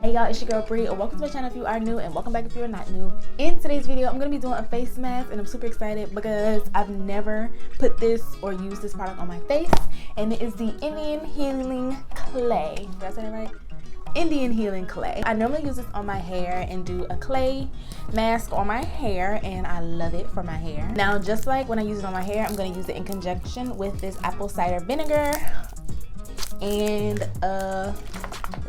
Hey y'all, it's your girl Bree, and welcome to my channel if you are new, and welcome back if you're not new. In today's video, I'm going to be doing a face mask, and I'm super excited because I've never put this or used this product on my face, and it is the Indian Healing Clay. Did I say that right? Indian Healing Clay. I normally use this on my hair and do a clay mask on my hair, and I love it for my hair. Now, just like when I use it on my hair, I'm going to use it in conjunction with this apple cider vinegar and a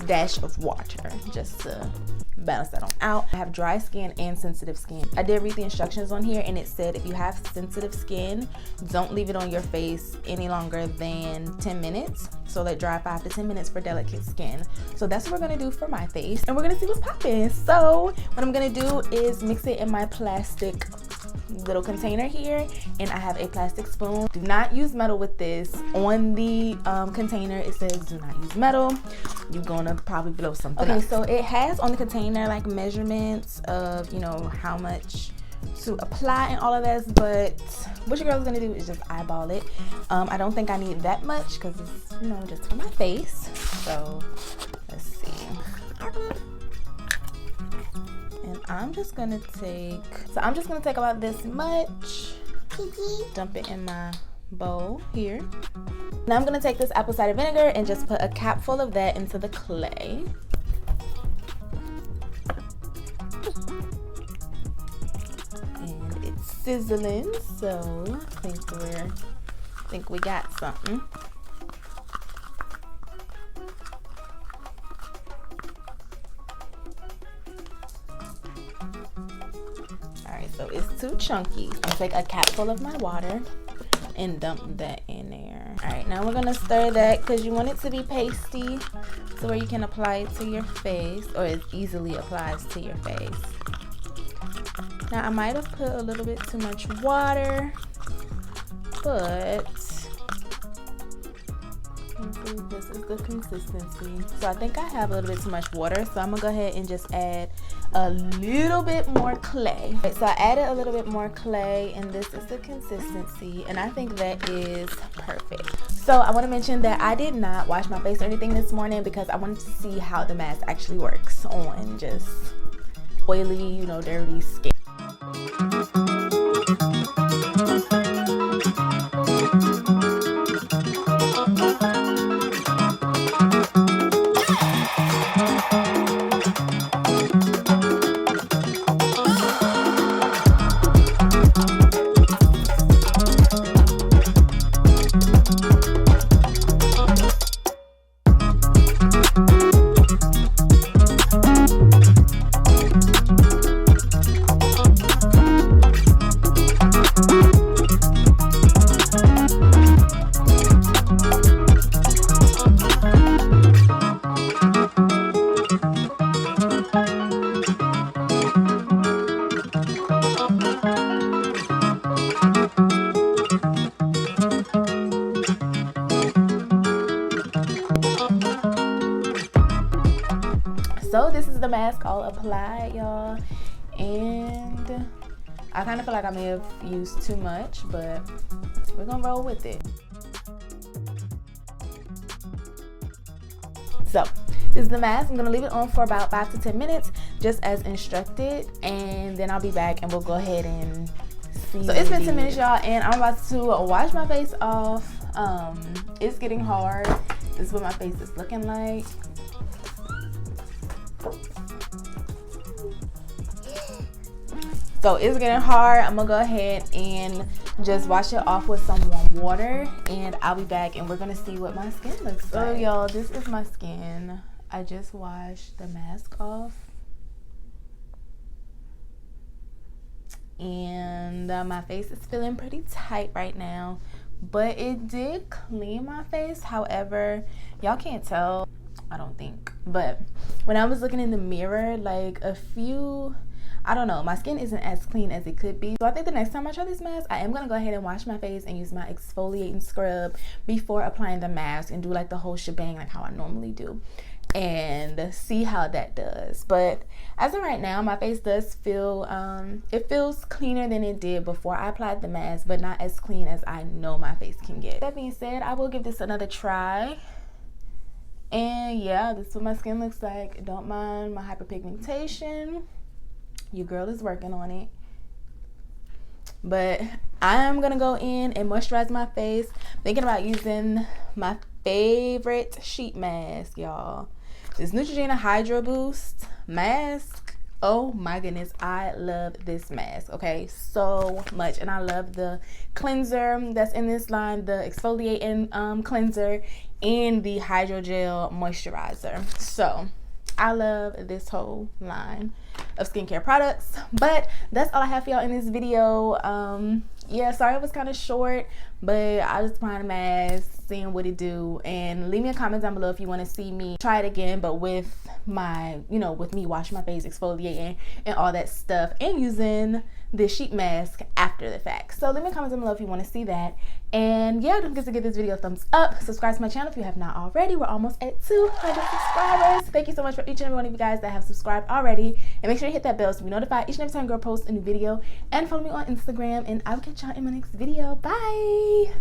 dash of water just to balance that on out. I have dry skin and sensitive skin. I did read the instructions on here, and it said if you have sensitive skin, don't leave it on your face any longer than 10 minutes. So let dry 5 to 10 minutes for delicate skin. So that's what we're gonna do for my face, and we're gonna see what's popping. So what I'm gonna do is mix it in my plastic little container here, and I have a plastic spoon. Do not use metal with this. On the container it says do not use metal. You're gonna probably blow something up. So it has on the container like measurements of, you know, how much to apply and all of that, but what your girl's gonna do is just eyeball it. I don't think I need that much because it's, you know, just for my face. So let's see. And I'm just gonna take about this much, dump it in my bowl here. Now I'm gonna take this apple cider vinegar and just put a cap full of that into the clay. And it's sizzling, so I think we got something. So it's too chunky. I'll take a cap full of my water and dump that in there. All right, now we're gonna stir that because you want it to be pasty so where you can apply it to your face, or it easily applies to your face. Now I might have put a little bit too much water, but this is the consistency. So I think I have a little bit too much water, so I'm gonna go ahead and just add a little bit more clay. Right, so I added a little bit more clay, and this is the consistency, and I think that is perfect. So I want to mention that I did not wash my face or anything this morning because I wanted to see how the mask actually works on just oily, you know, dirty skin. So this is the mask all applied, y'all, and I kind of feel like I may have used too much, but we're gonna roll with it. So this is the mask. I'm gonna leave it on for about 5 to 10 minutes just as instructed, and then I'll be back and we'll go ahead and see. So it's been 10 minutes, y'all, and I'm about to wash my face off. It's getting hard. This is what my face is looking like. So it's getting hard. I'm gonna go ahead and just wash it off with some warm water, and I'll be back and we're gonna see what my skin looks like. So y'all, this is my skin. I just washed the mask off, and my face is feeling pretty tight right now, but it did clean my face. However, y'all can't tell, I don't think, but when I was looking in the mirror, like I don't know, my skin isn't as clean as it could be. So I think the next time I try this mask, I am gonna go ahead and wash my face and use my exfoliating scrub before applying the mask and do like the whole shebang like how I normally do, and see how that does. But as of right now, my face does feel, it feels cleaner than it did before I applied the mask, but not as clean as I know my face can get. That being said, I will give this another try And yeah, this is what my skin looks like. Don't mind my hyperpigmentation. Your girl is working on it. But I'm gonna go in and moisturize my face. Thinking about using my favorite sheet mask, y'all. This Neutrogena Hydro Boost mask. Oh my goodness, I love this mask, okay, so much. And I love the cleanser that's in this line, the exfoliating cleanser and the hydrogel moisturizer. So I love this whole line of skincare products. But that's all I have for y'all in this video. Yeah, sorry it was kind of short, but I just applied a mask, seeing what it do, and leave me a comment down below if you want to see me try it again, but with my, with me washing my face, exfoliating and all that stuff, and using the sheet mask after the fact. So leave me a comment down below if you want to see that. And yeah, don't forget to give this video a thumbs up, subscribe to my channel if you have not already. We're almost at 200 subscribers. Thank you so much for each and every one of you guys that have subscribed already, and make sure you hit that bell so you be notified each and every time girl posts a new video, and follow me on Instagram, and I will catch y'all in my next video. Bye.